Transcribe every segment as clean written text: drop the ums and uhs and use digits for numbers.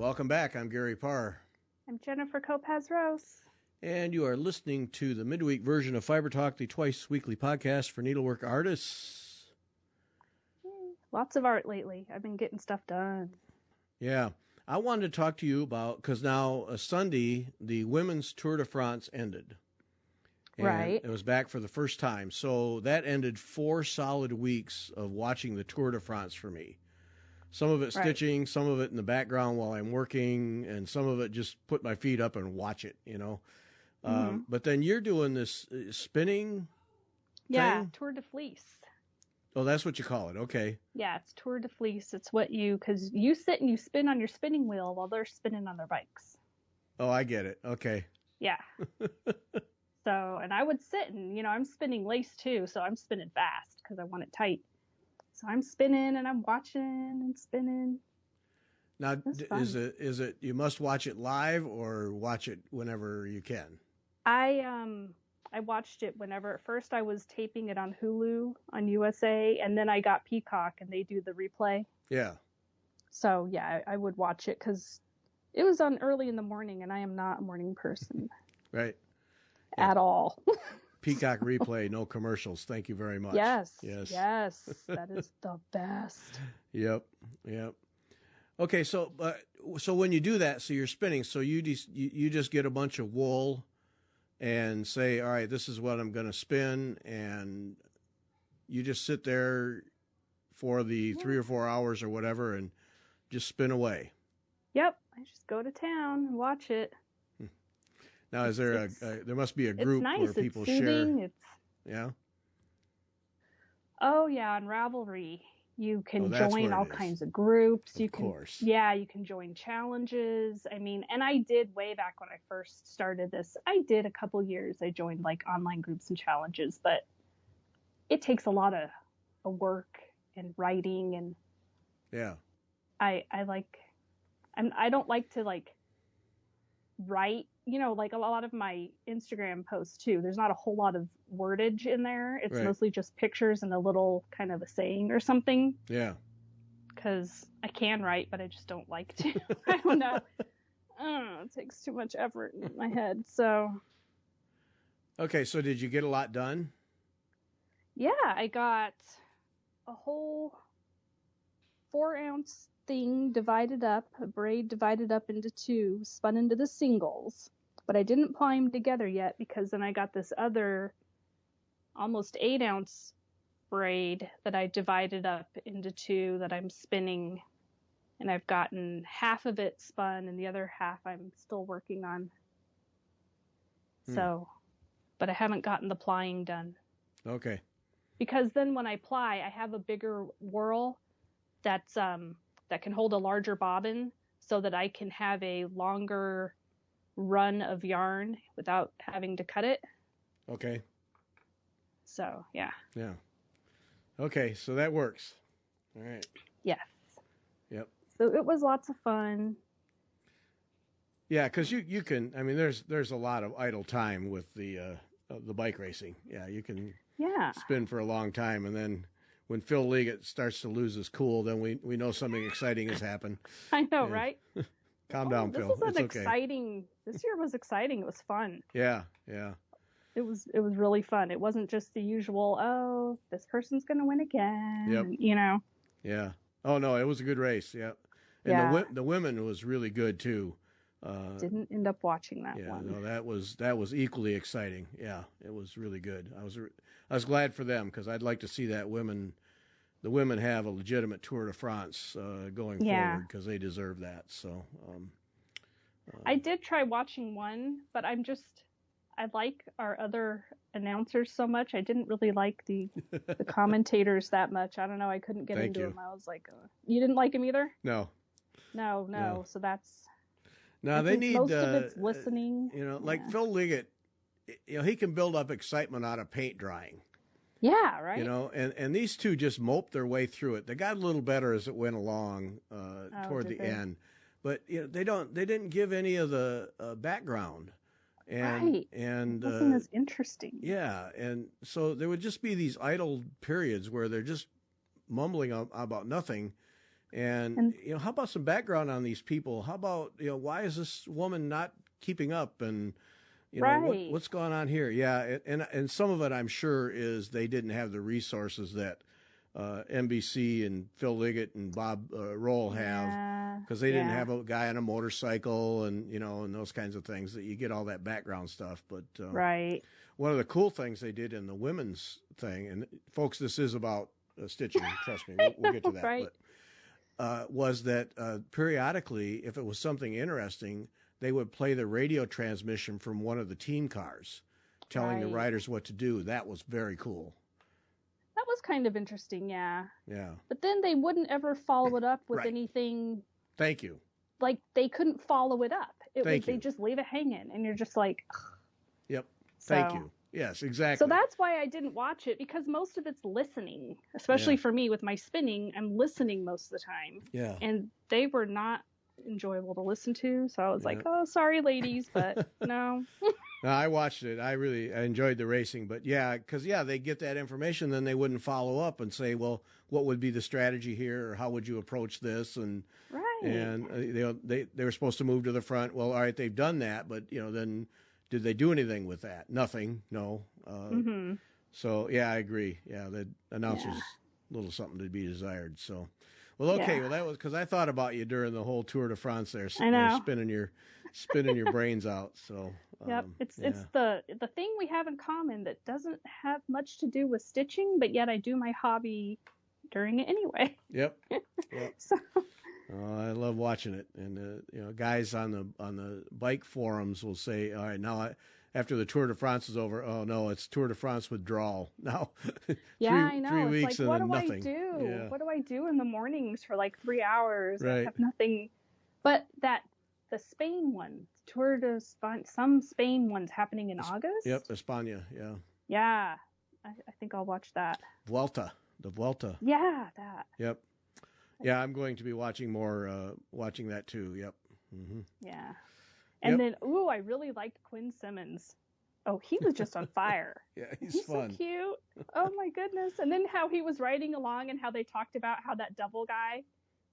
Welcome back. I'm Gary Parr. I'm Jennifer Kopaz-Rose. And you are listening to the midweek version of Fiber Talk, the twice-weekly podcast for needlework artists. Lots of art lately. I've been getting stuff done. Yeah. I wanted to talk to you about, because now Sunday, the Women's Tour de France ended. And right. It was back for the first time. So that ended 4 solid weeks of watching the Tour de France for me. Some of it stitching, some of it in the background while I'm working, and some of it just put my feet up and watch it, you know. But then you're doing this spinning thing? Tour de Fleece. Oh, that's what you call it. Okay. Yeah, it's Tour de Fleece. It's what because you sit and you spin on your spinning wheel while they're spinning on their bikes. Oh, I get it. Okay. Yeah. So, and I would sit and, I'm spinning lace too, so I'm spinning fast because I want it tight. So I'm spinning and I'm watching and spinning. Now, is it you must watch it live or watch it whenever you can? I watched it whenever. At first I was taping it on Hulu on USA, and then I got Peacock and they do the replay. Yeah. So yeah, I would watch it because it was on early in the morning, and I am not a morning person. Right. At all. Peacock replay, no commercials. Thank you very much. Yes. That is the best. Yep. Okay, so when you do that, so you're spinning, so you just get a bunch of wool and say, all right, this is what I'm going to spin, and you just sit there for the 3 or 4 hours or whatever and just spin away. Yep, I just go to town and watch it. Now, is there there must be a group where people it's soothing. share? Yeah. Oh yeah, on Ravelry you can join all kinds of groups. Of course. You can join challenges. I mean, and I did way back when I first started this. I did a couple years. I joined like online groups and challenges, but it takes a lot of work and writing and. Yeah. I don't like to like write. Like a lot of my Instagram posts too, there's not a whole lot of wordage in there. It's mostly just pictures and a little kind of a saying or something. Yeah. Because I can write, but I just don't like to. I don't know. It takes too much effort in my head. So. Okay, so did you get a lot done? Yeah, I got a whole 4-ounce thing divided up, a braid divided up into 2, spun into the singles. But I didn't ply them together yet because then I got this other almost 8-ounce braid that I divided up into 2 that I'm spinning. And I've gotten half of it spun and the other half I'm still working on. So, but I haven't gotten the plying done. Okay. Because then when I ply, I have a bigger whirl that's that can hold a larger bobbin so that I can have a longer run of yarn without having to cut it. Okay. So, yeah. Yeah. Okay, so that works. All right. Yes. Yep. So it was lots of fun. Yeah, because you can, I mean, there's a lot of idle time with the bike racing. Yeah, you can spin for a long time, and then when Phil Liggett starts to lose his cool, then we know something exciting has happened. I know, right? Calm down, Phil. This was exciting. This year was exciting. It was fun. Yeah. It was really fun. It wasn't just the usual, this person's going to win again, Yeah. Oh, no, it was a good race, yeah. And the women was really good, too. Didn't end up watching that one. No, that was equally exciting. Yeah, it was really good. I was glad for them because I'd like to see the women have a legitimate Tour de France going forward because they deserve that. So I did try watching one, but I like our other announcers so much. I didn't really like the commentators that much. I don't know. I couldn't get into them. I was like, you didn't like them either? No. So that's. Now they need most of it's listening. Like Phil Liggett, he can build up excitement out of paint drying. Yeah, right. And these two just moped their way through it. They got a little better as it went along toward the end, but they didn't give any of the background. And nothing is interesting. Yeah, and so there would just be these idle periods where they're just mumbling about nothing. And how about some background on these people? How about, why is this woman not keeping up? And, right. what's going on here? Yeah. And some of it, I'm sure, is they didn't have the resources that NBC and Phil Liggett and Bob Roll have, because they didn't have a guy on a motorcycle and, and those kinds of things that you get all that background stuff. But right. One of the cool things they did in the women's thing, and folks, this is about stitching, trust me, we'll get to that. Right. But, was that periodically, if it was something interesting, they would play the radio transmission from one of the team cars telling the riders what to do. That was very cool. That was kind of interesting, yeah. Yeah. But then they wouldn't ever follow it up with anything. Thank you. Like, they couldn't follow it up. They just leave it hanging, and you're just like, ugh. Yep. Thank you. Yes, exactly. So that's why I didn't watch it, because most of it's listening, especially for me with my spinning. I'm listening most of the time. Yeah. And they were not enjoyable to listen to. So I was like, oh, sorry, ladies, but no. No, I watched it. I enjoyed the racing. But because they get that information, then they wouldn't follow up and say, well, what would be the strategy here, or how would you approach this? And they were supposed to move to the front. Well, all right, they've done that, but then did they do anything with that? Nothing. No. So I agree. Yeah, the announcers a little something to be desired. So, well, okay. Well, that was because I thought about you during the whole Tour de France there, spinning your brains out. So. Yep, it's the thing we have in common that doesn't have much to do with stitching, but yet I do my hobby during it anyway. Yep. So. I love watching it, and guys on the bike forums will say, "All right, now after the Tour de France is over, oh no, it's Tour de France withdrawal now." I know. 3 weeks it's like, and what then do nothing. I do? Yeah. What do I do in the mornings for like 3 hours? Right. I have nothing. But the Spain one, Tour de Spain, some Spain one's happening in August. Yep, España. Yeah. Yeah, I think I'll watch that. The Vuelta. Yeah, that. Yep. Yeah, I'm going to be watching that too. Yep. Mm-hmm. Yeah. And then, I really liked Quinn Simmons. Oh, he was just on fire. Yeah, he's fun. So cute. Oh my goodness. And then how he was riding along, and how they talked about how that devil guy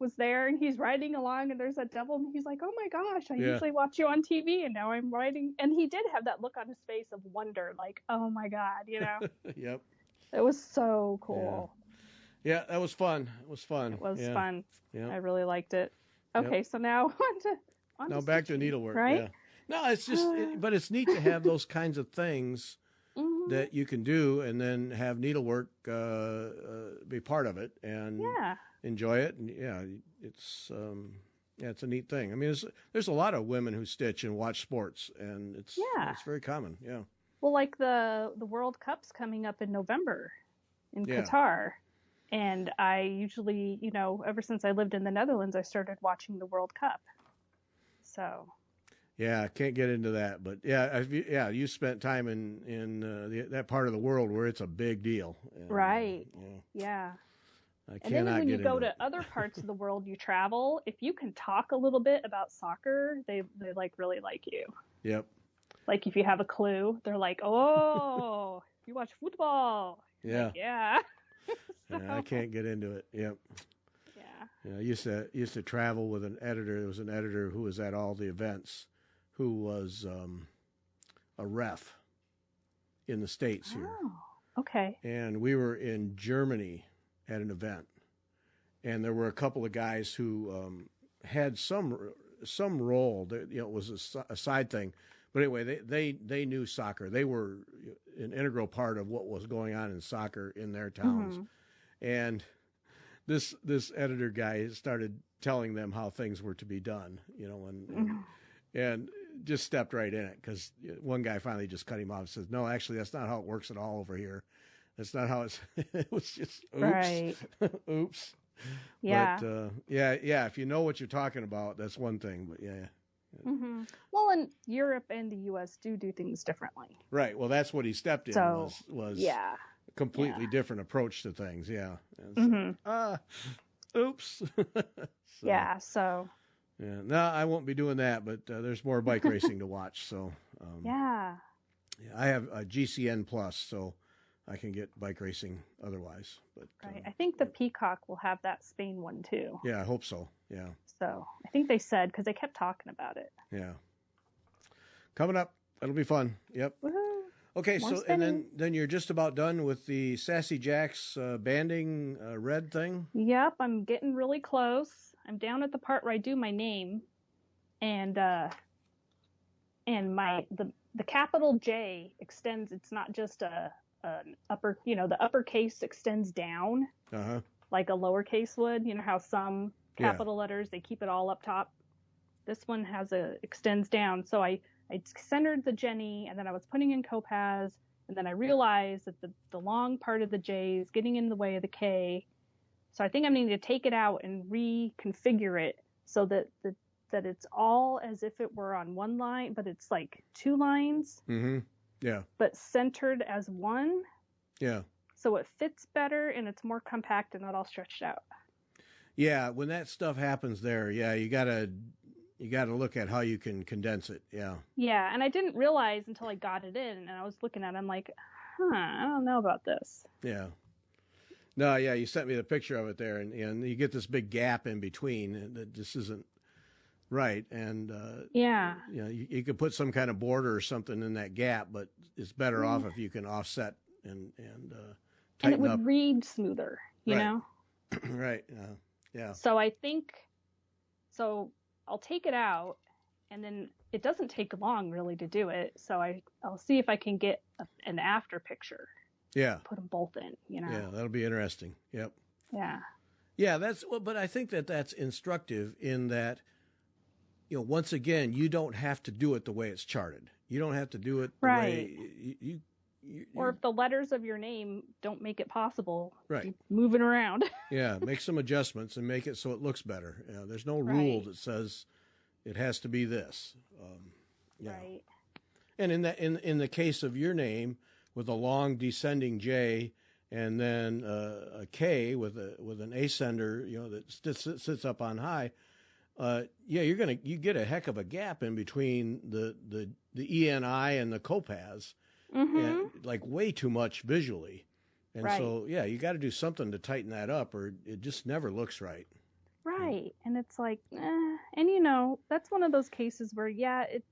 was there, and he's riding along, and there's a devil, and he's like, oh my gosh, I usually watch you on TV, and now I'm riding. And he did have that look on his face of wonder, like, oh my God, Yep. It was so cool. Yeah, that was fun. It was fun. Yeah. I really liked it. Okay, so now on to back to needlework. Right? Yeah. No, it's just, but it's neat to have those kinds of things that you can do, and then have needlework be part of it, and enjoy it. And it's a neat thing. I mean, there's a lot of women who stitch and watch sports, and it's very common. Yeah. Well, like the World Cup's coming up in November in Qatar. And I usually, ever since I lived in the Netherlands, I started watching the World Cup. So. Yeah, I can't get into that, but you spent time in that part of the world where it's a big deal. And, right. Yeah. And then when you go to other parts of the world you travel, if you can talk a little bit about soccer, they really like you. Yep. Like if you have a clue, they're like, oh, you watch football. Yeah. Like, yeah. So. Yeah, I can't get into it. Yep. Yeah. I used to travel with an editor. There was an editor who was at all the events, who was a ref in the States here. Oh, okay. And we were in Germany at an event, and there were a couple of guys who had some role. It was a side thing, but anyway, they knew soccer. They were an integral part of what was going on in soccer in their towns. Mm-hmm. And this editor guy started telling them how things were to be done, and just stepped right in it, because one guy finally just cut him off and says, no, actually, that's not how it works at all over here. That's not how it was just, oops, right. Oops. Yeah. But, if you know what you're talking about, that's one thing, but yeah. Mm-hmm. Well, and Europe and the U.S. do things differently. Right. Well, that's what he stepped in, was a completely different approach to things. Yeah. Oops. So. Yeah. No, I won't be doing that, but there's more bike racing to watch. So. I have a GCN Plus, so I can get bike racing otherwise. But Right. I think the Peacock will have that Spain one too. yeah, I hope so. Yeah. So I think they said, because they kept talking about it. Yeah. Coming up, it'll be fun. Yep. Woohoo. Okay, More so spinning. and then you're just about done with the Sassy Jacks banding red thing. Yep, I'm getting really close. I'm down at the part where I do my name, and my the capital J extends. It's not just an upper, the uppercase extends down like a lowercase would. You know how some capital letters, they keep it all up top. This one extends down. So I centered the Jenny, and then I was putting in Topaz, and then I realized that the long part of the J is getting in the way of the K. So I think I'm going to take it out and reconfigure it so that it's all as if it were on one line, but it's like two lines. Mm-hmm. Yeah. But centered as one. Yeah. So it fits better and it's more compact and not all stretched out. Yeah, when that stuff happens there, yeah, you gotta look at how you can condense it. Yeah. Yeah, and I didn't realize until I got it in, and I was looking at it, I'm like, I don't know about this. Yeah. No, yeah, you sent me the picture of it there, and you get this big gap in between, and that just isn't right. And yeah, you could put some kind of border or something in that gap, but it's better off if you can offset and tighten and it would up. read smoother, you know. Right. Yeah. So I think I'll take it out, and then it doesn't take long really to do it. So I'll see if I can get an after picture. Yeah. Put them both in, Yeah, that'll be interesting. Yep. Yeah. Yeah, but I think that's instructive in that, once again, you don't have to do it the way it's charted. You don't have to do it the way you or if the letters of your name don't make it possible, right? keep moving around. Yeah, make some adjustments and make it so it looks better. There's no rule that says it has to be this. Right. And in the case of your name, with a long descending J and then a K with an ascender, that sits up on high. You get a heck of a gap in between the ENI and the Topaz. And like way too much visually. And so, you got to do something to tighten that up or it just never looks right. Right. And it's like, and that's one of those cases where, it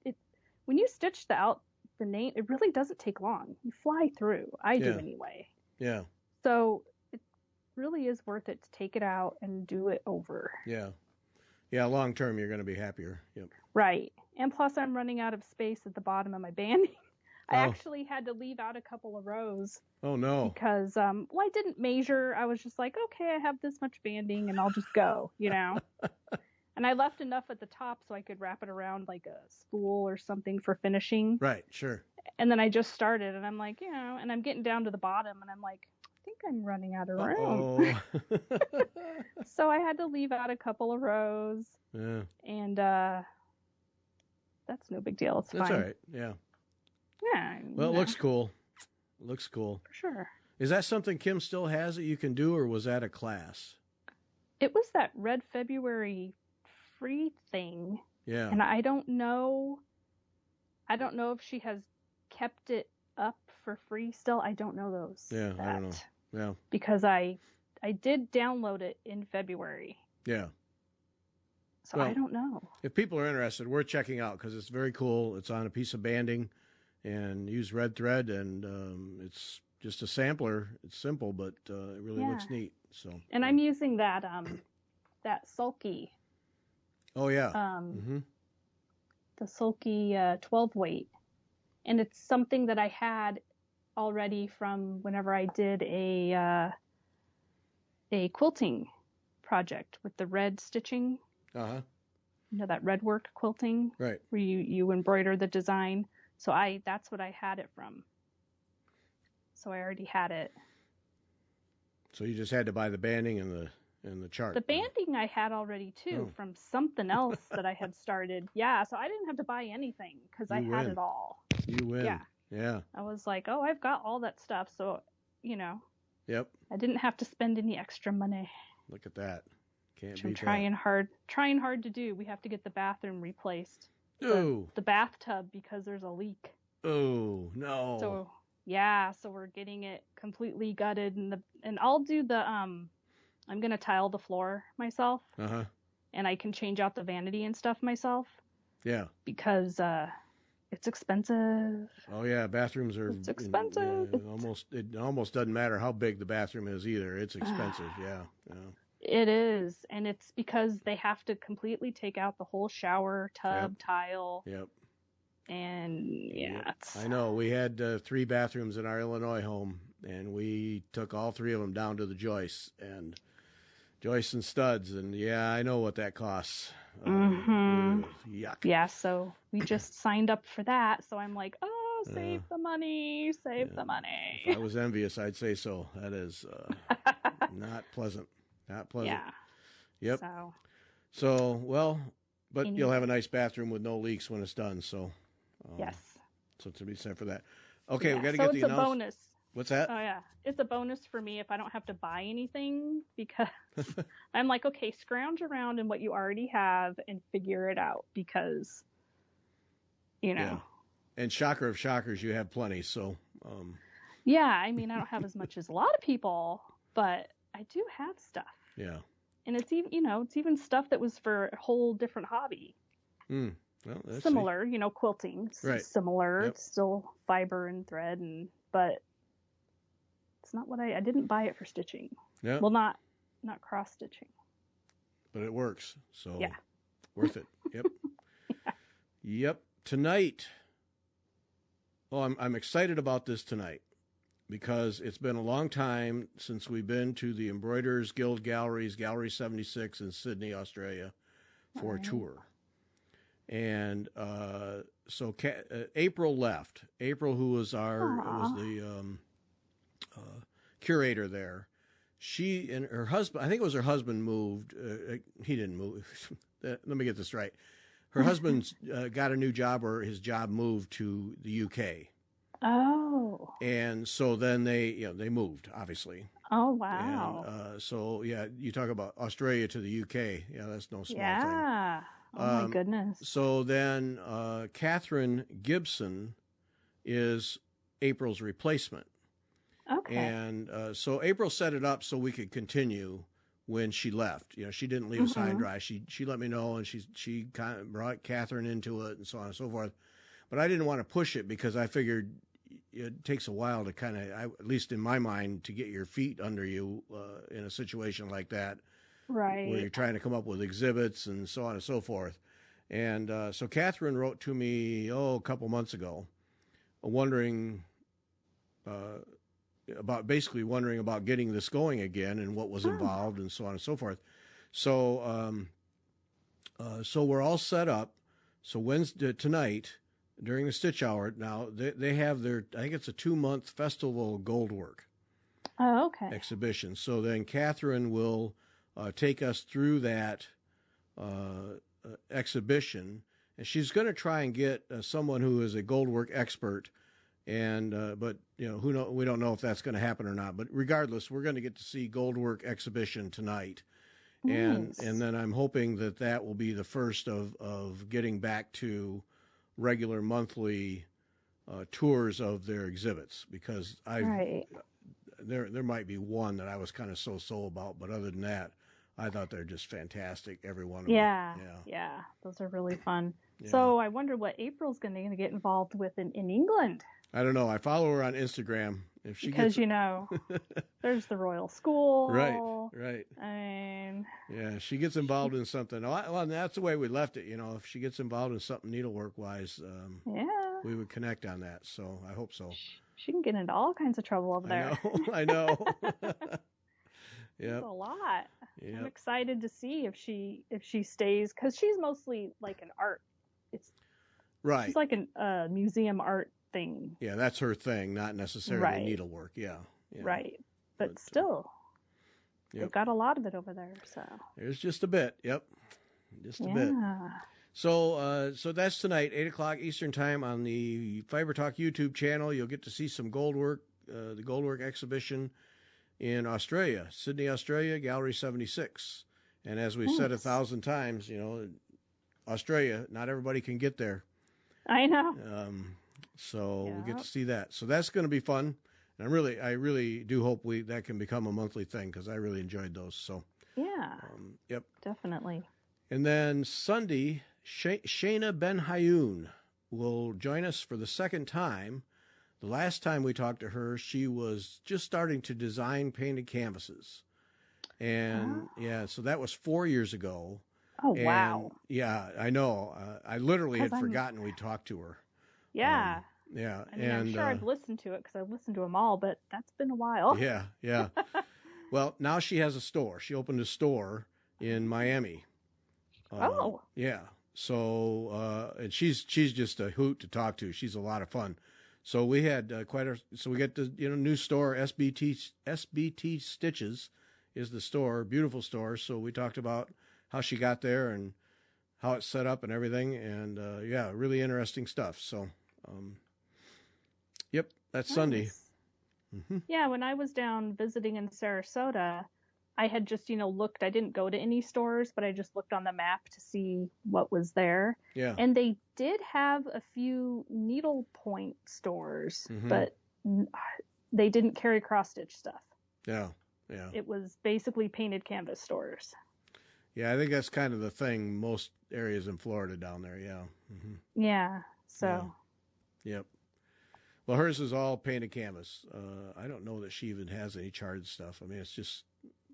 when you stitch the name, it really doesn't take long. You fly through. I do anyway. Yeah. So it really is worth it to take it out and do it over. Yeah. Yeah. Long term, you're going to be happier. Yep. Right. And plus I'm running out of space at the bottom of my banding. I actually had to leave out a couple of rows. Oh, no. Because, I didn't measure. I was just like, okay, I have this much banding and I'll just go, And I left enough at the top so I could wrap it around like a spool or something for finishing. Right, sure. And then I just started and I'm like, and I'm getting down to the bottom and I'm like, I think I'm running out of room. So I had to leave out a couple of rows. Yeah. And that's no big deal. It's fine. That's all right. Yeah. Yeah. Well, it looks cool. Looks cool. For sure. Is that something Kim still has that you can do, or was that a class? It was that Red February free thing. Yeah. And I don't know if she has kept it up for free still. I don't know those. Yeah, I don't know. Yeah. Because I did download it in February. Yeah. So I don't know. If people are interested, we're checking out because it's very cool. It's on a piece of banding and use red thread, and it's just a sampler. It's simple, but it really looks neat. So. And I'm using that sulky. Oh yeah. The sulky 12 weight, and it's something that I had already from whenever I did a quilting project with the red stitching. That red work quilting, right? Where you embroider the design. So that's what I had it from. So I already had it. So you just had to buy the banding and the chart. The banding I had already too from something else that I had started. Yeah, so I didn't have to buy anything because I had it all. You win. Yeah. Yeah. I was like, oh, I've got all that stuff, so Yep. I didn't have to spend any extra money. Look at that. Can't beat I'm trying hard to do. We have to get the bathroom replaced. Oh. The bathtub because there's a leak. Oh no. So Yeah, so we're getting it completely gutted, and I'll do the I'm gonna tile the floor myself, Uh-huh. and I can change out the vanity and stuff myself Yeah. because it's expensive. Oh yeah, bathrooms are It's expensive. it almost doesn't matter how big the bathroom is either. It's expensive. Yeah. Yeah. It is, and it's because they have to completely take out the whole shower, tub, Yep. tile, Yep. and yeah, Yep. I know. We had 3 bathrooms in our Illinois home, and we took all 3 of them down to the joists and studs, and yeah, I know what that costs. Yuck. Yeah, so we just signed up for that. So I'm like, oh, save the money, save the money. If I was envious, I'd say so. That is not pleasant. Not pleasant. Yeah. Yep. So well, but you'll have a nice bathroom with no leaks when it's done. So yes. So to be said for that. Okay, yeah, we got to so get the it's a bonus. What's that? Oh yeah, it's a bonus for me if I don't have to buy anything because I'm like, okay, scrounge around in what you already have and figure it out because, you know. Yeah. And shocker of shockers, you have plenty. So. Yeah, I mean, I don't have as much as a lot of people, but I do have stuff. Yeah. And it's even, it's even stuff that was for a whole different hobby. Well, similar, quilting. Right. Similar. Yep. It's still fiber and thread, but it's not what I didn't buy it for stitching. Yeah. Well, not cross stitching. But it works. So yeah. Worth it. Yep. Yeah. Yep. Tonight. Oh, I'm excited about this tonight because it's been a long time since we've been to the Embroiderers Guild Galleries, Gallery 76 in Sydney, Australia, for a tour. And so April left. April, who was the curator there. She and her husband, I think it was her husband, moved. He didn't move. Let me get this right. Her husband's got a new job, or his job moved to the UK. Oh. And so then they moved, obviously. Oh, wow. And so, yeah, you talk about Australia to the UK. Yeah, that's no small thing. Yeah. Oh, my goodness. So then Catherine Gibson is April's replacement. Okay. And so April set it up so we could continue when she left. She didn't leave us high and dry. She let me know, and she kind of brought Catherine into it and so on and so forth. But I didn't want to push it because I figured it takes a while to kind of, at least in my mind, to get your feet under you in a situation like that. Right. Where you're trying to come up with exhibits and so on and so forth. And so Catherine wrote to me, a couple months ago, wondering about getting this going again and what was involved and so on and so forth. So so we're all set up. So Wednesday tonight during the stitch hour, now they have their, I think it's a 2-month festival of goldwork exhibition. So then Catherine will take us through that exhibition, and she's going to try and get someone who is a goldwork expert. And but we don't know if that's going to happen or not. But regardless, we're going to get to see goldwork exhibition tonight, nice. and then I'm hoping that will be the first of getting back to regular monthly tours of their exhibits, because there might be one that I was kind of so about, but other than that, I thought they're just fantastic, every one of them. Yeah, those are really fun. Yeah. So I wonder what April's going to get involved with in England. I don't know. I follow her on Instagram. If she because there's the Royal School. Right. Yeah, she gets involved in something. Well, that's the way we left it. If she gets involved in something needlework wise, we would connect on that. So I hope so. She can get into all kinds of trouble over there. I know. Yep. A lot. Yep. I'm excited to see if she stays, because she's mostly like an art. She's like a museum art thing. Yeah, that's her thing, not necessarily needlework. Yeah. Right. But still, they've got a lot of it over there. So there's just a bit. Yep. Just a bit. So that's tonight, 8:00 Eastern time on the Fiber Talk YouTube channel. You'll get to see some goldwork, the goldwork exhibition in Australia, Sydney, Australia, Gallery 76. And as we've said 1,000 times, Australia, not everybody can get there. I know. So we'll get Yep. to see that. So that's going to be fun. And I really do hope that can become a monthly thing because I really enjoyed those. So, Yeah, yep. definitely. And then Sunday, Shayna Ben Hayoun will join us for the second time. The last time we talked to her, she was just starting to design painted canvases. And yeah, so that was 4 years ago. Oh, And wow. yeah, I know. I literally had 'Cause forgotten we talked to her. Yeah. Yeah. I mean, I'm And sure I've listened to it because I've listened to them all, but that's been a while. yeah. Well, now she has a store. She opened a store in Miami. Oh. Yeah. So, and she's just a hoot to talk to. She's a lot of fun. So we had so we get the new store, SBT Stitches is the store, beautiful store. So we talked about how she got there and how it's set up and everything, and yeah, really interesting stuff. So, yep, that's Nice. Sunday. Mm-hmm. Yeah, when I was down visiting in Sarasota, I had just, looked. I didn't go to any stores, but I just looked on the map to see what was there. Yeah. And they did have a few needlepoint stores, but they didn't carry cross-stitch stuff. Yeah. It was basically painted canvas stores. Yeah, I think that's kind of the thing most areas in Florida down there. Yeah. Mm-hmm. Yeah. So. Yeah. Yep. Well, hers is all painted canvas. I don't know that she even has any charred stuff. I mean, it's just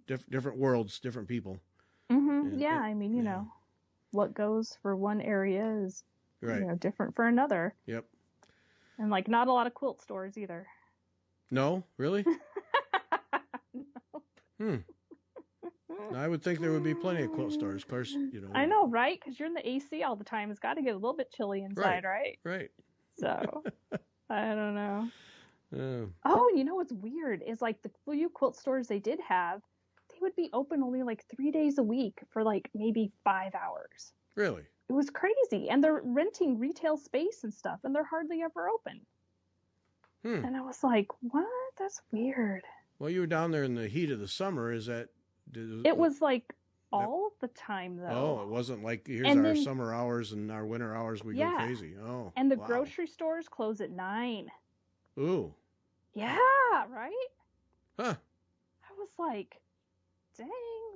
different worlds, different people. Mm-hmm. Yeah, I mean, what goes for one area is different for another. Yep. And not a lot of quilt stores either. No, really? No. I would think there would be plenty of quilt stores. Of course, I know, right? Because you're in the AC all the time. It's got to get a little bit chilly inside, right? Right. So, I don't know. Oh, you know what's weird is the few quilt stores they did have, they would be open only 3 days a week for maybe 5 hours. Really? It was crazy. And they're renting retail space and stuff, and they're hardly ever open. And I was like, what? That's weird. Well, you were down there in the heat of the summer. Is that... It was all the time, though. Oh, it wasn't here's and our summer hours and our winter hours. We go crazy. Oh, and the grocery stores close at 9. Ooh. Yeah, right? Huh. I was like, dang,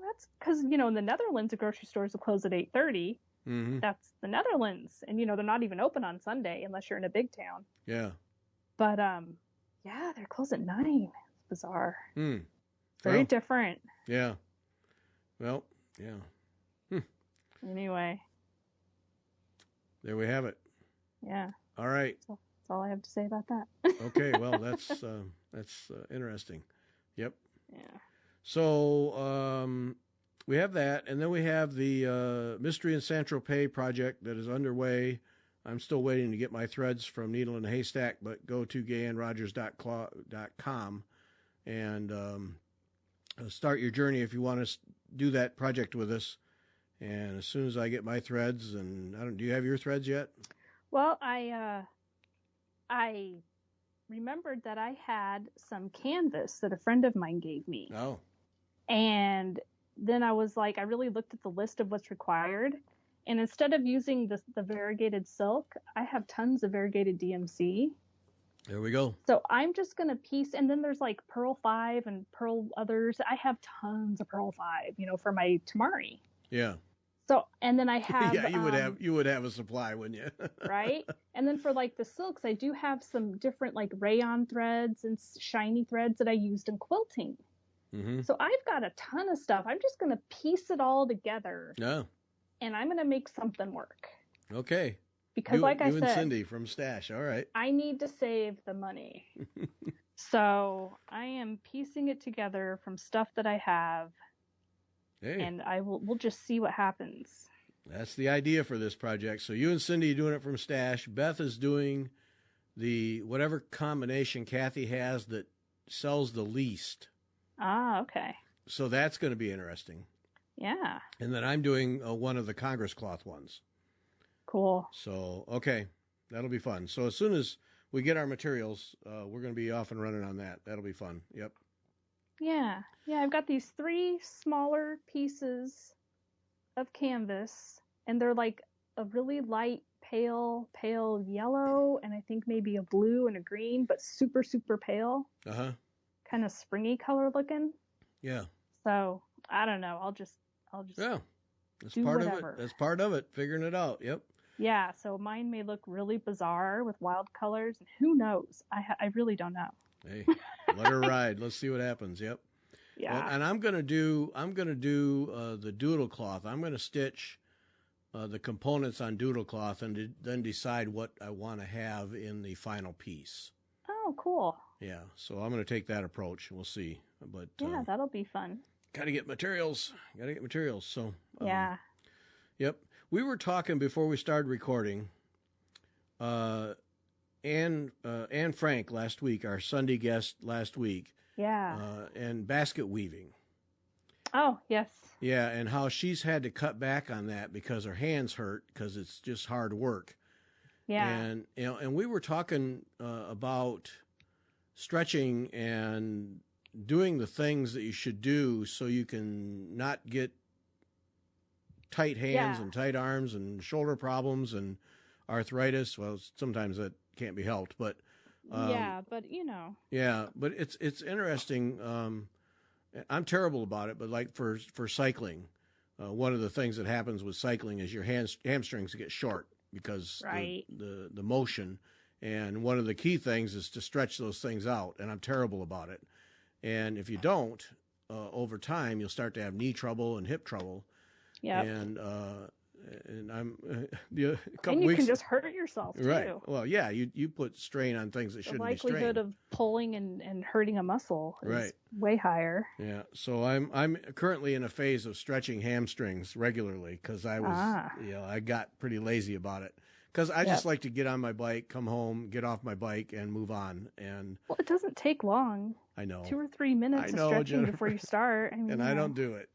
that's because, in the Netherlands, the grocery stores will close at 8:30. Mm-hmm. That's the Netherlands. And, they're not even open on Sunday unless you're in a big town. Yeah. But, yeah, they're closed at 9. It's bizarre. Very different. Yeah. Well, yeah. Anyway. There we have it. Yeah. All right. So that's all I have to say about that. Okay. Well, that's interesting. Yep. Yeah. So we have that, and then we have the Mystery in Saint-Tropez project that is underway. I'm still waiting to get my threads from Needle in a Haystack, but go to gayandrogers.com and start your journey if you want to do that project with us. And as soon as I get my threads, and do you have your threads yet? Well, I remembered that I had some canvas that a friend of mine gave me. Oh. And then I was I really looked at the list of what's required. And instead of using the variegated silk, I have tons of variegated DMC. There we go. So I'm just going to piece, and then there's Pearl 5 and Pearl others. I have tons of Pearl 5, for my Tamari. Yeah. So, and then I have... yeah, you would have a supply, wouldn't you? Right? And then for the silks, I do have some different rayon threads and shiny threads that I used in quilting. Mm-hmm. So I've got a ton of stuff. I'm just going to piece it all together. Yeah. And I'm going to make something work. Okay. Because I said... You and Cindy from Stash, all right. I need to save the money. So I am piecing it together from stuff that I have. Hey. And we'll just see what happens. That's the idea for this project. So you and Cindy are doing it from Stash. Beth is doing the whatever combination Kathy has that sells the least. Ah, okay. So that's going to be interesting. Yeah. And then I'm doing one of the Congress cloth ones. Cool. So, okay. That'll be fun. So as soon as we get our materials, we're going to be off and running on that. That'll be fun. Yep. Yeah. Yeah, I've got these 3 smaller pieces of canvas, and they're a really light pale yellow, and I think maybe a blue and a green, but super, super pale. Uh-huh. Kind of springy color looking. Yeah. So I don't know. I'll just Yeah. That's do part whatever. of it. That's part of it. Figuring it out. Yep. Yeah. So mine may look really bizarre with wild colors, and who knows? I really don't know. Hey, let her ride. Let's see what happens. Yep. Yeah. Well, and I'm gonna do the doodle cloth. I'm gonna stitch the components on doodle cloth and then decide what I want to have in the final piece. Oh, cool. Yeah. So I'm gonna take that approach. We'll see. But yeah, that'll be fun. Got to get materials. So yeah. Yep. We were talking before we started recording. Anne Frank last week, our Sunday guest last week. Yeah. And basket weaving. Oh, yes. Yeah, and how she's had to cut back on that because her hands hurt because it's just hard work. Yeah. And and we were talking about stretching and doing the things that you should do so you can not get tight hands and tight arms and shoulder problems and arthritis. Well, sometimes that can't be helped, but yeah, but yeah, but it's interesting. I'm terrible about it, but like for cycling, one of the things that happens with cycling is your hamstrings get short because the motion, and one of the key things is to stretch those things out, and I'm terrible about it. And if you don't, over time, you'll start to have knee trouble and hip trouble. Yeah. And I'm a couple weeks, can just hurt yourself too. Right. Well, yeah, you put strain on things that shouldn't be strained. The likelihood of pulling and hurting a muscle is way higher. Yeah. So I'm currently in a phase of stretching hamstrings regularly because I was I got pretty lazy about it. Because I just like to get on my bike, come home, get off my bike, and move on. And well, it doesn't take long. I know. 2 or 3 minutes of stretching before you start. I mean, I don't do it.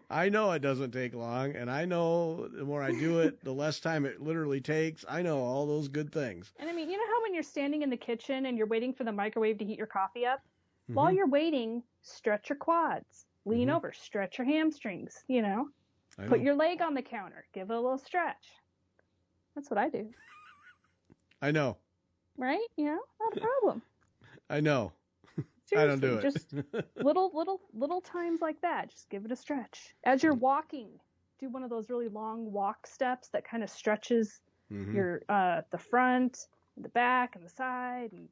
I know it doesn't take long, and I know the more I do it, the less time it literally takes. I know all those good things. And I mean, you know how when you're standing in the kitchen and you're waiting for the microwave to heat your coffee up? Mm-hmm. While you're waiting, stretch your quads. Lean over, stretch your hamstrings, Put your leg on the counter. Give it a little stretch. That's what I do. I know. Right? Not a problem. I know. Seriously, I don't do it. Just little times like that. Just give it a stretch. As you're walking, do one of those really long walk steps that kind of stretches your the front, the back, and the side, and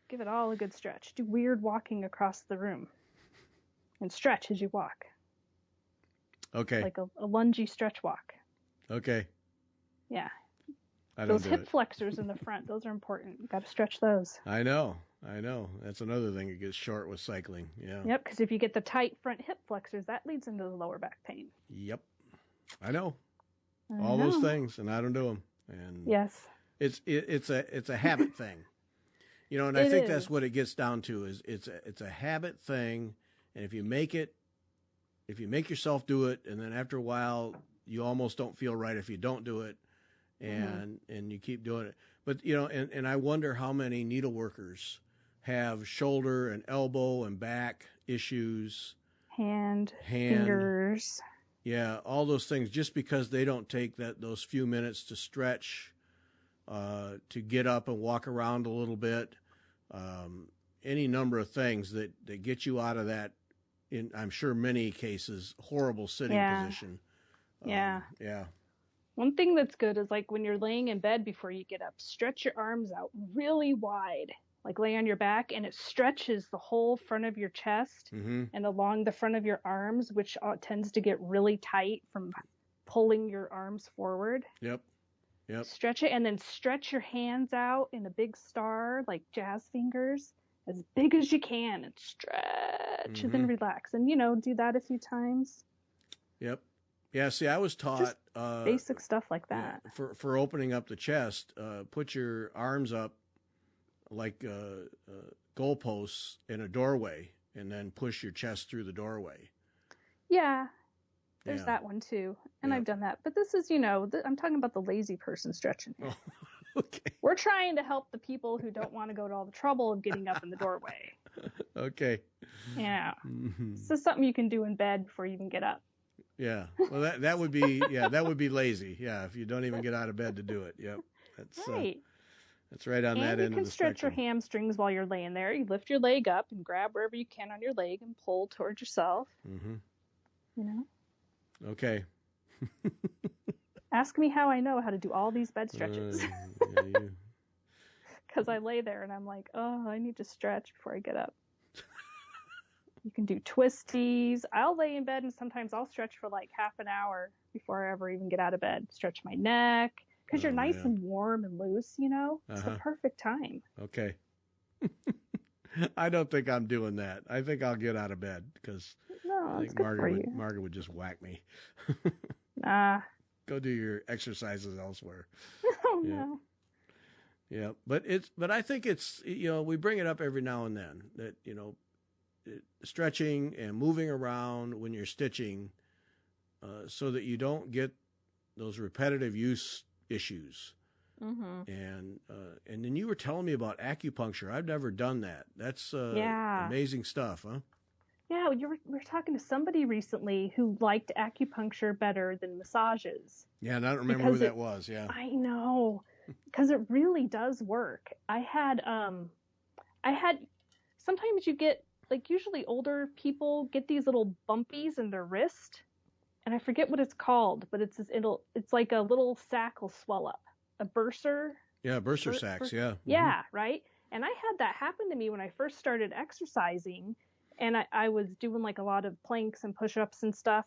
give it all a good stretch. Do weird walking across the room, and stretch as you walk. Okay. Like a lungy stretch walk. Okay. Yeah. Those hip flexors in the front, those are important. You got to stretch those. I know. That's another thing that gets short with cycling. Yeah. Yep, because if you get the tight front hip flexors, that leads into the lower back pain. Yep. I know. All those things, and I don't do them. And yes. It's a habit thing. And I think that's what it gets down to is it's a habit thing, and if you make yourself do it, and then after a while you almost don't feel right if you don't do it, and you keep doing it. But and I wonder how many needleworkers have shoulder and elbow and back issues, hand, fingers, all those things, just because they don't take those few minutes to stretch, to get up and walk around a little bit, any number of things that get you out of that. In I'm sure many cases, horrible sitting position. Yeah. Yeah. One thing that's good is like when you're laying in bed before you get up, stretch your arms out really wide. Like lay on your back, and it stretches the whole front of your chest and along the front of your arms, which tends to get really tight from pulling your arms forward. Yep. Stretch it, and then stretch your hands out in a big star, like jazz fingers, as big as you can, and stretch and then relax. And, do that a few times. Yep. Yeah, see, I was taught basic stuff like that. For opening up the chest, put your arms up like goalposts in a doorway, and then push your chest through the doorway. Yeah, there's that one too. And I've done that. But this is, I'm talking about the lazy person stretching here. Oh, okay. We're trying to help the people who don't want to go to all the trouble of getting up in the doorway. Okay. Yeah. This is something you can do in bed before you even get up. Yeah. Well, that would be lazy. Yeah, if you don't even get out of bed to do it. Yep. Right. That's right on that And you end of can the stretch your spectrum. hamstrings while you're laying there. You lift your leg up and grab wherever you can on your leg and pull towards yourself. Mm-hmm. You know? Okay. Ask me how I know how to do all these bed stretches. Because I lay there and I'm like, oh, I need to stretch before I get up. You can do twisties. I'll lay in bed and sometimes I'll stretch for like half an hour before I ever even get out of bed. Stretch my neck because you're nice and warm and loose, you know? It's the perfect time. Okay. I don't think I'm doing that. I think I'll get out of bed because I think Margaret would just whack me. Nah. Go do your exercises elsewhere. Oh, yeah. No. Yeah, but I think it's, we bring it up every now and then that, stretching and moving around when you're stitching so that you don't get those repetitive use issues. Mm-hmm. And then you were telling me about acupuncture. I've never done that. That's amazing stuff, huh? Yeah, we were talking to somebody recently who liked acupuncture better than massages. Yeah, and I don't remember who that was. Yeah, I know, because it really does work. I had sometimes you get, like, usually older people get these little bumpies in their wrist, and I forget what it's called, but it's like a little sac will swell up, a bursa. Yeah, bursa sacs. Yeah. Mm-hmm. Yeah, right. And I had that happen to me when I first started exercising. And I was doing like a lot of planks and push-ups and stuff,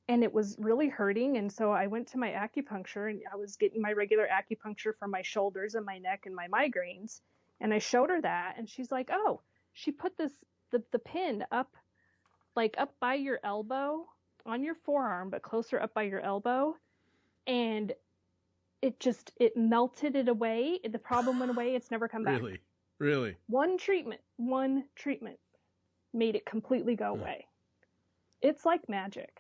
and it was really hurting. And so I went to my acupuncture, and I was getting my regular acupuncture for my shoulders and my neck and my migraines. And I showed her that, and she's like, "Oh," she put the pin up by your elbow on your forearm, but closer up by your elbow, and it melted it away. The problem went away. It's never come back. Really. One treatment. Made it completely go away. It's like magic.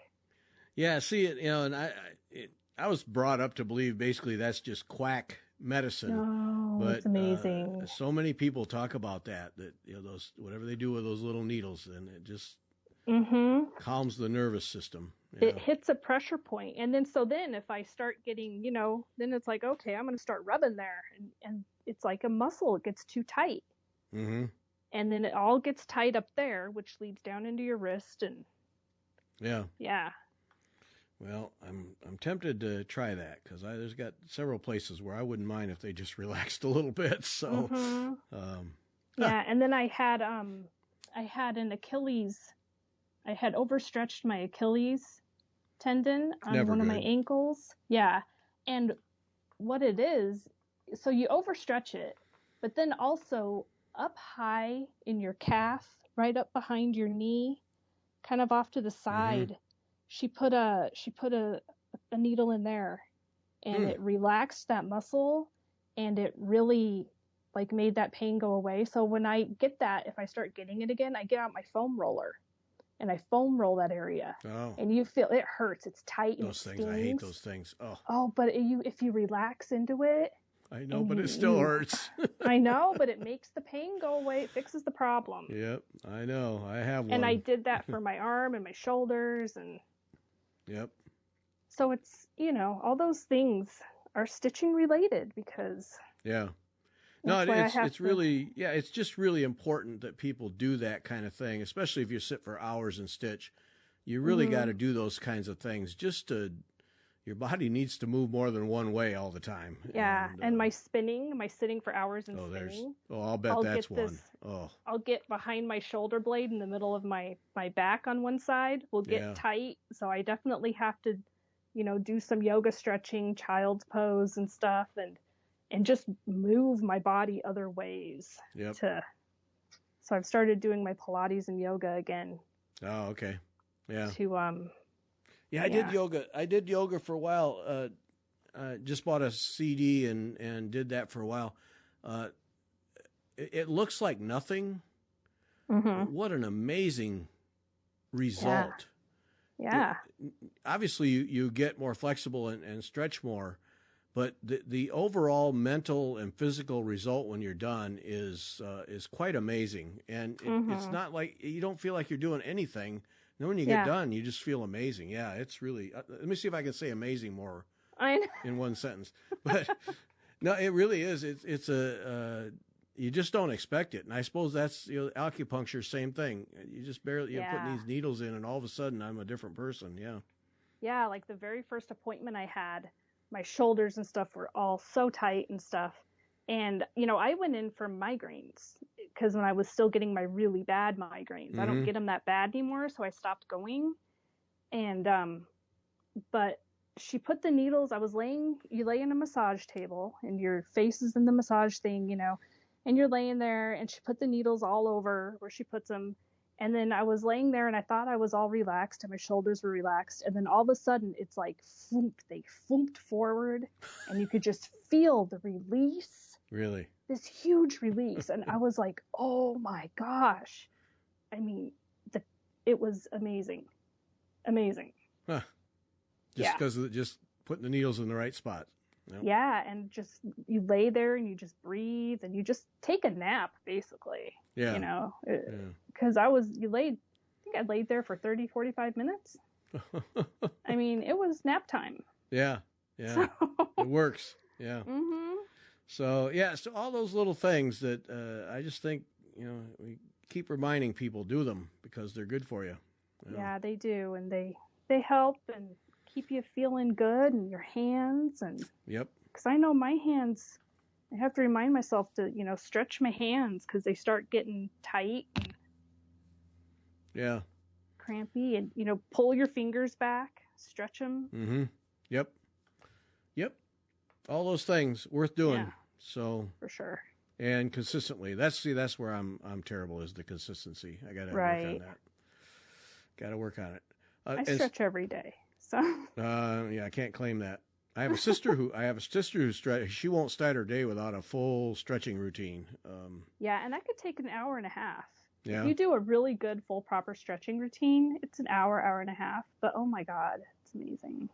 Yeah, see it, and I was brought up to believe basically that's just quack medicine. No, but it's amazing. So many people talk about that those whatever they do with those little needles, and it just calms the nervous system. Yeah. It hits a pressure point, and then if I start getting, then it's like, okay, I'm going to start rubbing there, and it's like a muscle. It gets too tight. Mm-hmm. And then it all gets tied up there, which leads down into your wrist, and yeah. Well, I'm tempted to try that because there's got several places where I wouldn't mind if they just relaxed a little bit. So, yeah. And then I had an Achilles. I had overstretched my Achilles tendon on one of my ankles. Yeah, and what it is, so you overstretch it, but then also up high in your calf, right up behind your knee, kind of off to the side. She put a needle in there, and it relaxed that muscle, and it really like made that pain go away. So when I get that, if I start getting it again, I get out my foam roller and I foam roll that area. Oh. And you feel it hurts. It's tight and those things. I hate those things. But if you relax into it, I know, but it still hurts. I know, but it makes the pain go away. It fixes the problem. Yep, I know. I have one. And I did that for my arm and my shoulders. And yep. So it's, all those things are stitching related because. Yeah. No, it's really, it's just really important that people do that kind of thing, especially if you sit for hours and stitch. You really got to do those kinds of things your body needs to move more than one way all the time. Yeah, and my sitting for hours and spinning. I'll bet that's one. I'll get behind my shoulder blade in the middle of my back on one side. Will get tight, so I definitely have to, do some yoga stretching, child's pose and stuff, and just move my body other ways. Yep. So I've started doing my Pilates and yoga again. Oh, okay. Yeah. Yeah, I did yoga for a while. Just bought a CD and did that for a while. It looks like nothing. Mm-hmm. What an amazing result. Yeah. Obviously, you get more flexible and stretch more, but the overall mental and physical result when you're done is quite amazing. And it's not like you don't feel like you're doing anything And when you get done, you just feel amazing. Yeah, it's really. Let me see if I can say amazing more in one sentence. But no, it really is. It's a. You just don't expect it, and I suppose that's acupuncture, same thing. You just barely putting these needles in, and all of a sudden I'm a different person. Yeah. Yeah, like the very first appointment I had, my shoulders and stuff were all so tight and stuff. And, I went in for migraines because when I was still getting my really bad migraines, I don't get them that bad anymore. So I stopped going. And, but she put the needles, you lay in a massage table and your face is in the massage thing, and you're laying there and she put the needles all over where she puts them. And then I was laying there and I thought I was all relaxed and my shoulders were relaxed. And then all of a sudden it's like, they foomped forward and you could just feel the release. Really? This huge release. And I was like, oh my gosh. I mean, it was amazing. Amazing. Huh. Just because of just putting the needles in the right spot. Yep. Yeah. And just, you lay there and you just breathe and you just take a nap basically. Yeah. Because I think I laid there for 30, 45 minutes. I mean, it was nap time. Yeah. Yeah. So. It works. Yeah. Mm-hmm. So, so all those little things that I just think, we keep reminding people, do them because they're good for you. Yeah, they do. And they help and keep you feeling good in your hands. And yep. Because I know my hands, I have to remind myself to, stretch my hands because they start getting tight. And crampy and, pull your fingers back, stretch them. Mm-hmm. Yep. All those things worth doing. Yeah, so for sure. And consistently. That's where I'm terrible is the consistency. I got to work on that. Got to work on it. I stretch every day. So. I can't claim that. I have a sister who she won't start her day without a full stretching routine. And that could take an hour and a half. Yeah. If you do a really good full proper stretching routine, it's an hour and a half. But oh my God, it's amazing.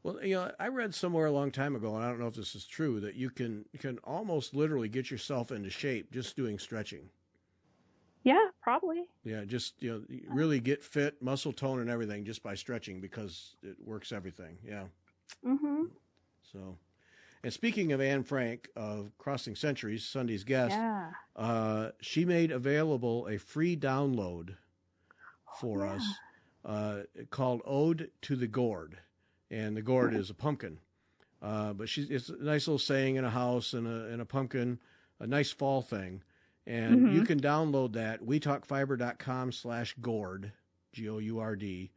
Well, I read somewhere a long time ago, and I don't know if this is true, that you can almost literally get yourself into shape just doing stretching. Yeah, probably. Yeah, just really get fit, muscle tone, and everything just by stretching because it works everything. Yeah. Mm-hmm. So, and speaking of Anne Frank of Crossing Centuries, Sunday's guest, she made available a free download for us called "Ode to the Gourd," and the gourd is a pumpkin. But it's a nice little saying in a house and a pumpkin, a nice fall thing. And you can download that. WeTalkFiber.com/gourd, GOURD,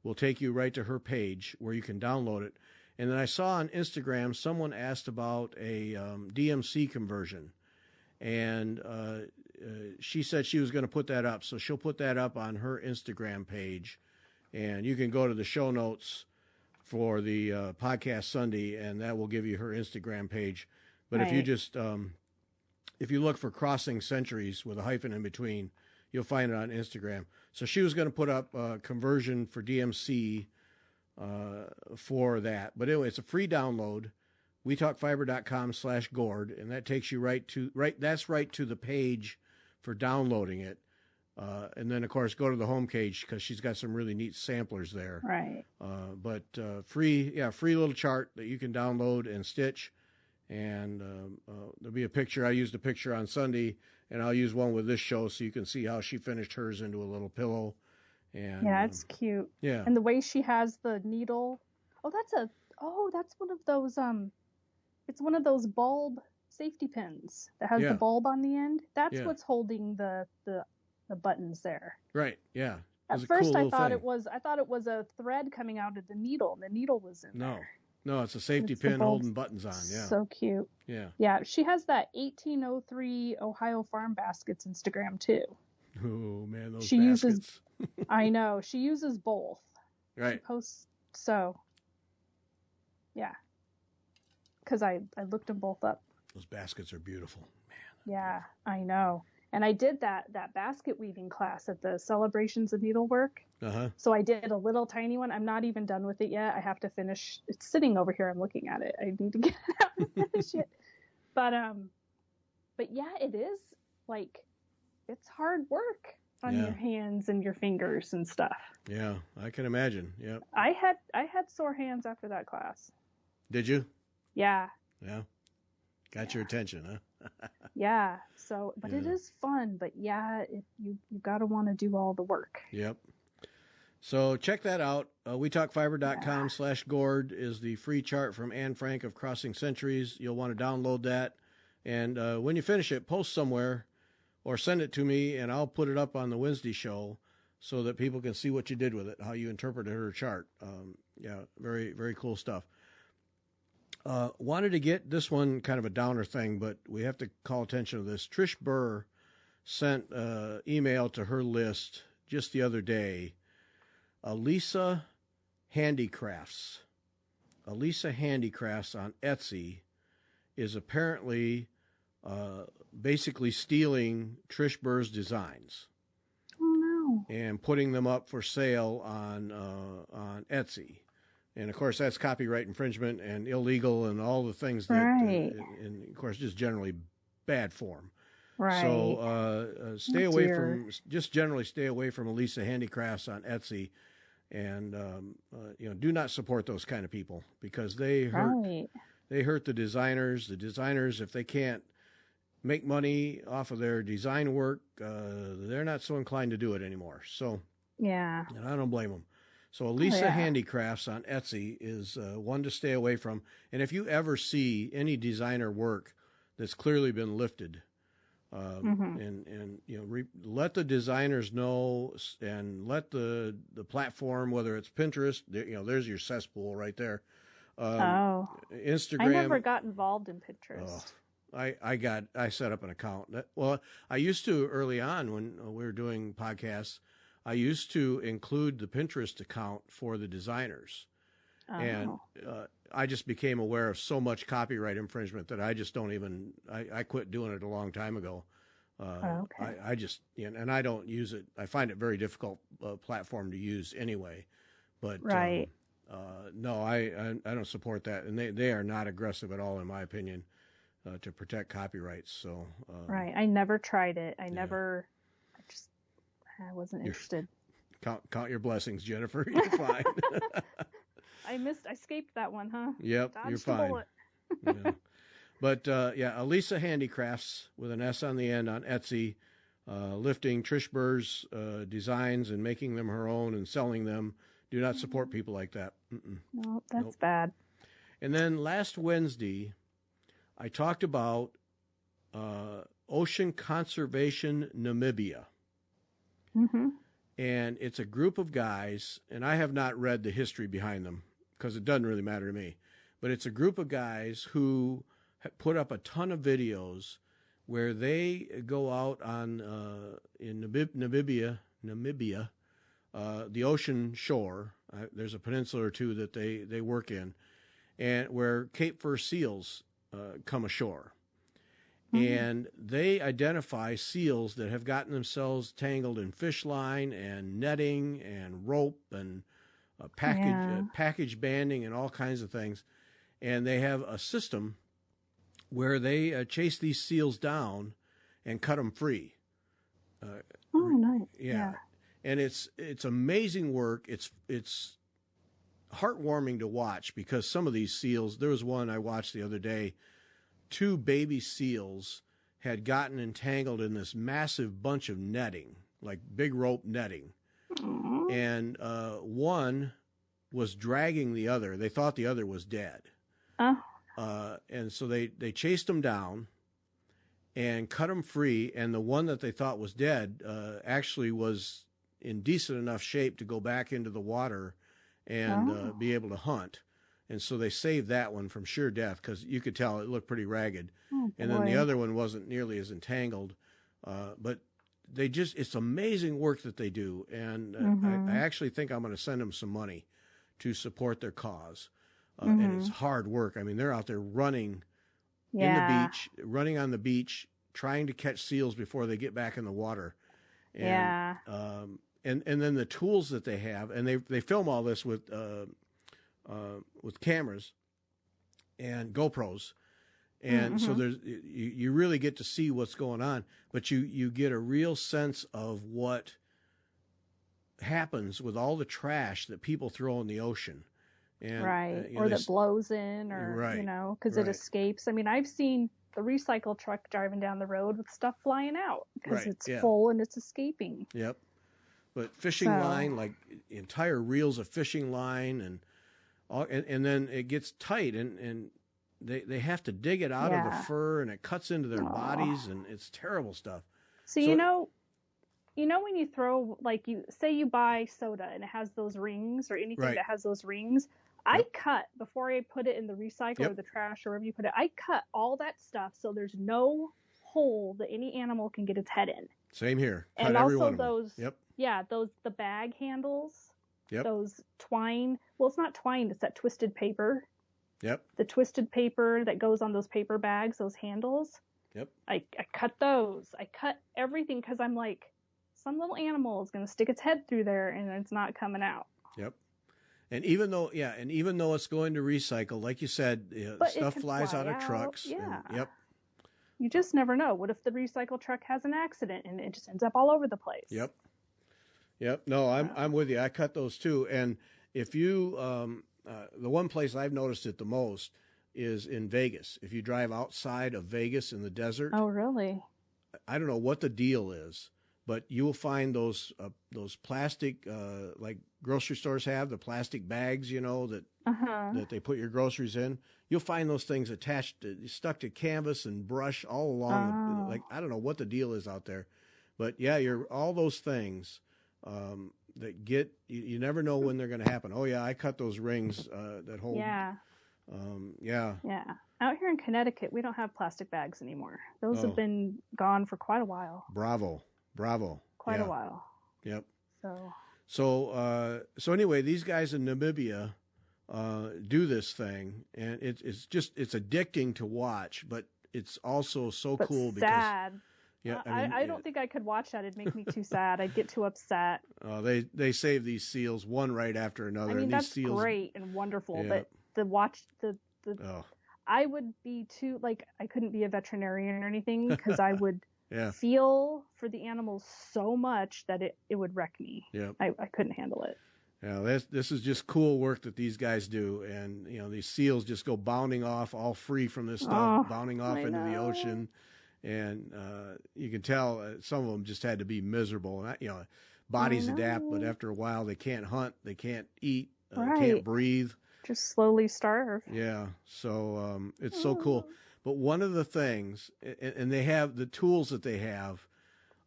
will take you right to her page where you can download it. And then I saw on Instagram someone asked about a DMC conversion, and she said she was going to put that up. So she'll put that up on her Instagram page, and you can go to the show notes for the podcast Sunday, and that will give you her Instagram page. But if you just if you look for Crossing Centuries with a hyphen in between, you'll find it on Instagram. So she was going to put up a conversion for DMC for that. But anyway, it's a free download, WeTalkFiber.com/gourd, and that takes you right to the page for downloading it. And then, of course, go to the home page because she's got some really neat samplers there. Right. But free little chart that you can download and stitch. And there'll be a picture. I used a picture on Sunday, and I'll use one with this show so you can see how she finished hers into a little pillow. And it's cute. Yeah. And the way she has the needle. That's one of those it's one of those bulb safety pins that has the bulb on the end. That's what's holding the buttons there. Right. Yeah. At first I thought it was a thread coming out of the needle, and the needle was in there. No, it's a safety pin holding buttons on. Yeah. So cute. Yeah. Yeah. She has that 1803 Ohio Farm Baskets Instagram too. Oh man, those she baskets. Uses. I know. She uses both. Right. She posts. So. Yeah. Because I looked them both up. Those baskets are beautiful, man. Yeah, I know. And I did that basket weaving class at the Celebrations of Needlework. So I did a little tiny one. I'm not even done with it yet. I have to finish. It's sitting over here. I'm looking at it. I need to get it out and finish it. But yeah, it is like, it's hard work. on your hands and your fingers and stuff. Yeah, I can imagine. Yep. I had sore hands after that class. Did you? Yeah. Yeah. Got your attention, huh? Yeah. So, but it is fun. But yeah, you got to want to do all the work. Yep. So check that out. WeTalkFiber.com/Gord is the free chart from Anne Frank of Crossing Centuries. You'll want to download that. And when you finish it, post somewhere or send it to me, and I'll put it up on the Wednesday show so that people can see what you did with it, how you interpreted her chart. Yeah, very, very cool stuff. Wanted to get this one kind of a downer thing, but we have to call attention to this. Trish Burr sent email to her list just the other day. Elisa Handicrafts. Elisa Handicrafts on Etsy is apparently basically stealing Trish Burr's designs. Oh no! And putting them up for sale on Etsy. And of course, that's copyright infringement and illegal and all the things that, and of course, just generally bad form. Right. So stay away from, just generally stay away from Elisa Handicrafts on Etsy, and do not support those kind of people because they hurt the designers. The designers, if they can't make money off of their design work, they're not so inclined to do it anymore. So yeah, and I don't blame them. So Elisa Handicrafts on Etsy is one to stay away from. And if you ever see any designer work that's clearly been lifted, let the designers know, and let the platform, whether it's Pinterest, there's your cesspool right there. Instagram. I never got involved in Pinterest. I set up an account. I used to early on when we were doing podcasts. I used to include the Pinterest account for the designers. And I just became aware of so much copyright infringement that I just don't even, I quit doing it a long time ago. I just, and I don't use it. I find it very difficult platform to use anyway. But no, I don't support that. And they are not aggressive at all, in my opinion, to protect copyrights. So I never tried it. I wasn't interested. Count your blessings, Jennifer. You're fine. I escaped that one, huh? Yep, dodged you're fine. Yeah. But Elisa Handicrafts with an S on the end on Etsy, lifting Trish Burr's designs and making them her own and selling them. Do not support people like that. No, that's bad. And then last Wednesday, I talked about Ocean Conservation Namibia. Mm-hmm. And it's a group of guys, and I have not read the history behind them because it doesn't really matter to me. But it's a group of guys who put up a ton of videos where they go out on in Namibia, the ocean shore. There's a peninsula or two that they work in, and where Cape Fur seals come ashore. And they identify seals that have gotten themselves tangled in fish line and netting and rope and package banding and all kinds of things. And they have a system where they chase these seals down and cut them free. Nice. Yeah. And it's amazing work. It's heartwarming to watch because some of these seals, there was one I watched the other day. 2 baby seals had gotten entangled in this massive bunch of netting, like big rope netting. Aww. And one was dragging the other. They thought the other was dead. And so they chased them down and cut them free. And the one that they thought was dead actually was in decent enough shape to go back into the water and be able to hunt. And so they saved that one from sure death because you could tell it looked pretty ragged. And then the other one wasn't nearly as entangled. But it's amazing work that they do. And I actually think I'm going to send them some money to support their cause. And it's hard work. I mean, they're out there running in the beach, running on the beach, trying to catch seals before they get back in the water. And, and then the tools that they have, and they film all this with cameras and GoPros, And so you really get to see what's going on, but you get a real sense of what happens with all the trash that people throw in the ocean. And, Right. you know, Or that blows in, or, right, because it right, escapes. I mean, I've seen the recycle truck driving down the road with stuff flying out because right, it's yeah, full and it's escaping. yep. But fishing So, line, like entire reels of fishing line, and then it gets tight, and they have to dig it out of the yeah. fur, and it cuts into their Oh. bodies, and it's terrible stuff. So, So when you throw, like, you say you buy soda and it has those rings, or anything right, that has those rings, I yep, cut before I put it in the recycle or yep, the trash or wherever you put it. I cut all that stuff so there's no hole that any animal can get its head in. same here. Cut And every one also of them. those, Yep, yeah, the bag handles, yep, those twine. Well, it's not twine, it's that twisted paper. yep, The twisted paper that goes on those paper bags, those handles. yep, I cut those. I cut everything because I'm like, some little animal is going to stick its head through there and it's not coming out. yep. And even though it's going to recycle, like you said, But it stuff could flies fly out of out. trucks. Yeah. And, yep, You just never know. What if the recycle truck has an accident and it just ends up all over the place? yep, yep. No, I'm with you. I cut those too. And if you, the one place I've noticed it the most is in Vegas. If you drive outside of Vegas in the desert, Oh, really? I don't know what the deal is, but you will find those plastic, like grocery stores have the plastic bags, that they put your groceries in. You'll find those things stuck to canvas and brush all along. Oh. Like, I don't know what the deal is out there, but yeah, all those things that you never know when they're going to happen. Oh yeah, I cut those rings that hold. Yeah. Yeah. Yeah. Out here in Connecticut, we don't have plastic bags anymore. Those Oh, have been gone for quite a while. bravo. Quite Yeah. a while. Yep. So, So anyway, these guys in Namibia do this thing, and it's addicting to watch, but it's also so but cool sad. because I don't think I could watch that. It'd make me too sad. I'd get too upset. they save these seals one right after another. I mean, and that's these seals, great and wonderful, yeah. but the Oh I would be too, like, I couldn't be a veterinarian or anything because I would yeah, feel for the animals so much that it would wreck me. yeah. I couldn't handle it. Yeah, this is just cool work that these guys do, and these seals just go bounding off, all free from this stuff, bounding off into the ocean, and you can tell some of them just had to be miserable, and bodies adapt, but after a while they can't hunt, they can't eat, they can't breathe, just slowly starve. yeah. So it's so cool. But one of the things, and they have the tools that they have.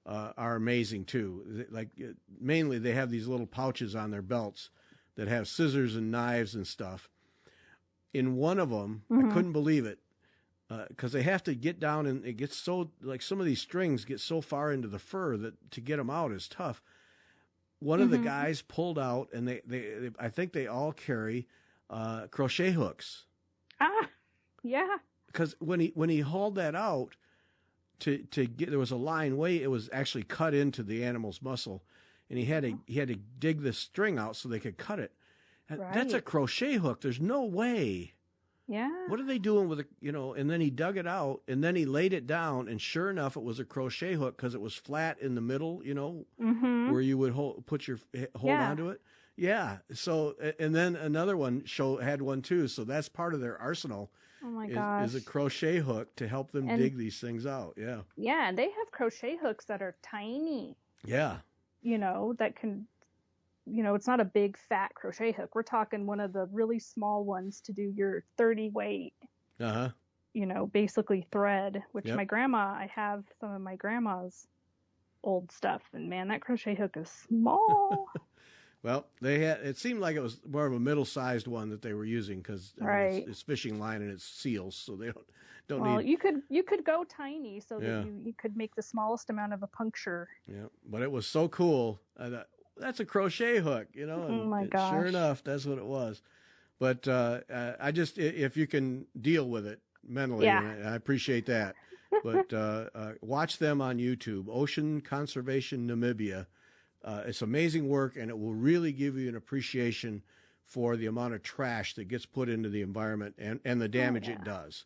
Are amazing too. Like mainly, they have these little pouches on their belts that have scissors and knives and stuff. In one of them, I couldn't believe it because they have to get down, and it gets so, like, some of these strings get so far into the fur that to get them out is tough. One of the guys pulled out, and they I think they all carry crochet hooks. Yeah. Because when he hauled that out. To get, there was a line way, it was actually cut into the animal's muscle, and he had to dig the string out so they could cut it. And that's a crochet hook. There's no way. Yeah. What are they doing with it? And then he dug it out, and then he laid it down, and sure enough, it was a crochet hook because it was flat in the middle. Where you would put your hold onto it. Yeah. So, and then another one had one too. So that's part of their arsenal. Oh my gosh. Is a crochet hook to help them dig these things out. Yeah. Yeah, and they have crochet hooks that are tiny. Yeah. That can, it's not a big fat crochet hook. We're talking one of the really small ones to do your 30 weight. Basically thread, which I have some of my grandma's old stuff, and man, that crochet hook is small. Well, it seemed like it was more of a middle-sized one that they were using because it's fishing line and it's seals, so they don't need. Well, you could go tiny so that you could make the smallest amount of a puncture. Yeah, but it was so cool. That's a crochet hook, Oh my gosh! Sure enough, that's what it was. But I just, if you can deal with it mentally, and I appreciate that. But watch them on YouTube, Ocean Conservation Namibia. It's amazing work, and it will really give you an appreciation for the amount of trash that gets put into the environment and the damage it does.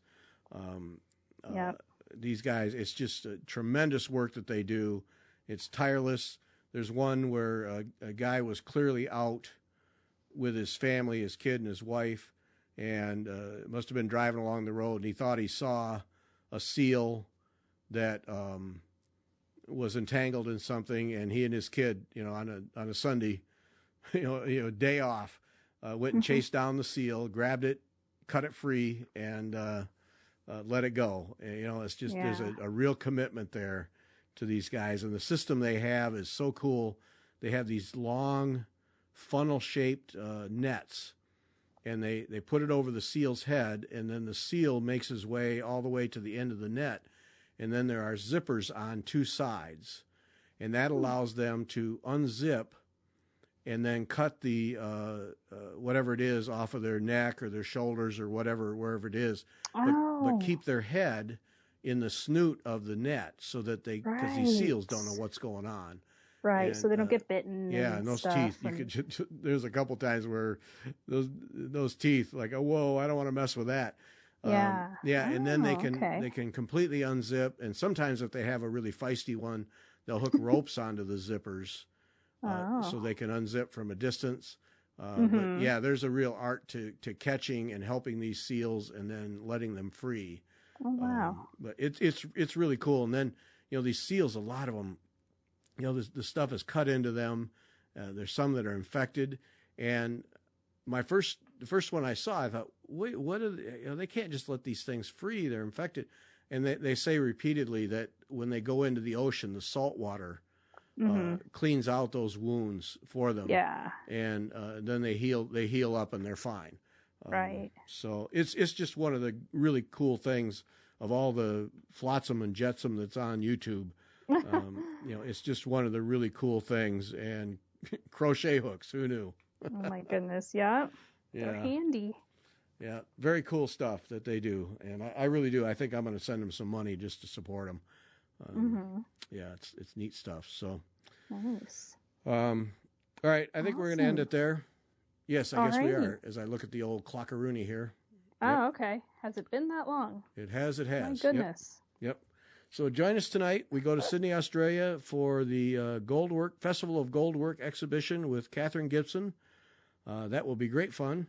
These guys, it's just tremendous work that they do. It's tireless. There's one where a guy was clearly out with his family, his kid and his wife, and must have been driving along the road, and he thought he saw a seal that was entangled in something, and he and his kid, on a Sunday, day off, went and chased down the seal, grabbed it, cut it free, and let it go. It's just there's a real commitment there to these guys, and the system they have is so cool. They have these long funnel-shaped nets, and they put it over the seal's head, and then the seal makes his way all the way to the end of the net, and then there are zippers on two sides, and that allows them to unzip and then cut the whatever it is off of their neck or their shoulders or wherever it is, but keep their head in the snoot of the net so that because these seals don't know what's going on. Right, and, so they don't get bitten. Yeah, and those teeth. There's a couple times where those teeth, like, oh, whoa, I don't want to mess with that. And then they can completely unzip, and sometimes if they have a really feisty one, they'll hook ropes onto the zippers so they can unzip from a distance. But yeah, there's a real art to catching and helping these seals and then letting them free. Oh wow! But it's really cool. And then these seals, a lot of them, the stuff is cut into them. There's some that are infected, and the first one I saw, I thought, wait, what are they? They can't just let these things free. They're infected, and they say repeatedly that when they go into the ocean, the salt water cleans out those wounds for them. Yeah, and then they heal up and they're fine. Right. So it's just one of the really cool things of all the flotsam and jetsam that's on YouTube. It's just one of the really cool things. And crochet hooks, who knew? Oh my goodness, yeah. They're handy. Yeah, very cool stuff that they do, and I really do. I think I'm going to send them some money just to support them. Yeah, it's neat stuff. So nice. All right, I think we're going to end it there. Yes, I guess we are, as I look at the old clockaroony here. Oh, okay. Has it been that long? It has. My goodness. Yep. So join us tonight. We go to Sydney, Australia for the Goldwork Festival of Goldwork exhibition with Catherine Gibson. That will be great fun.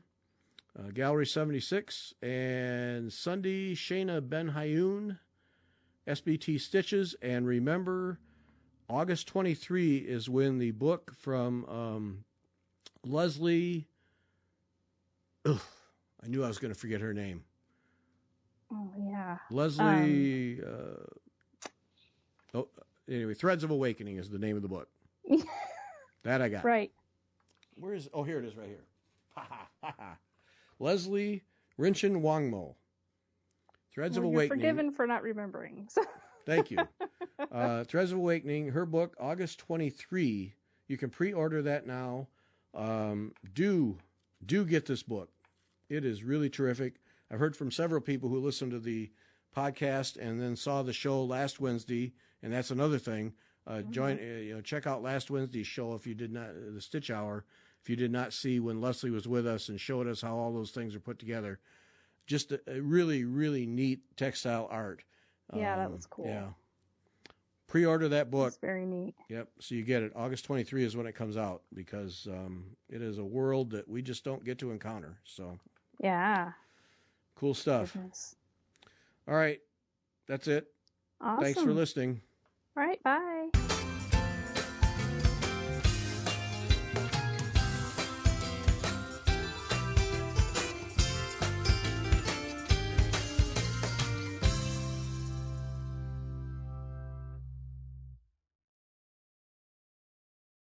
Gallery 76. And Sunday, Shayna Ben-Hayoun, SBT Stitches. And remember, August 23 is when the book from Leslie... I knew I was going to forget her name. Oh, yeah. Leslie... anyway, Threads of Awakening is the name of the book. That I got. Right. Where is... Oh, here it is right here. Leslie Rinchen Wangmo. Threads of Awakening. You're forgiven for not remembering. Thank you. Threads of Awakening, her book, August 23. You can pre-order that now. Do get this book. It is really terrific. I've heard from several people who listened to the podcast and then saw the show last Wednesday, and that's another thing. Check out last Wednesday's show if you did not, the Stitch Hour, if you did not see when Leslie was with us and showed us how all those things are put together. Just a really, really neat textile art. Yeah, that was cool. Yeah. Pre-order that book. It's very neat. Yep. So you get it. August 23 is when it comes out because it is a world that we just don't get to encounter. So yeah. Cool stuff. Goodness. All right. That's it. Awesome. Thanks for listening. All right. Bye.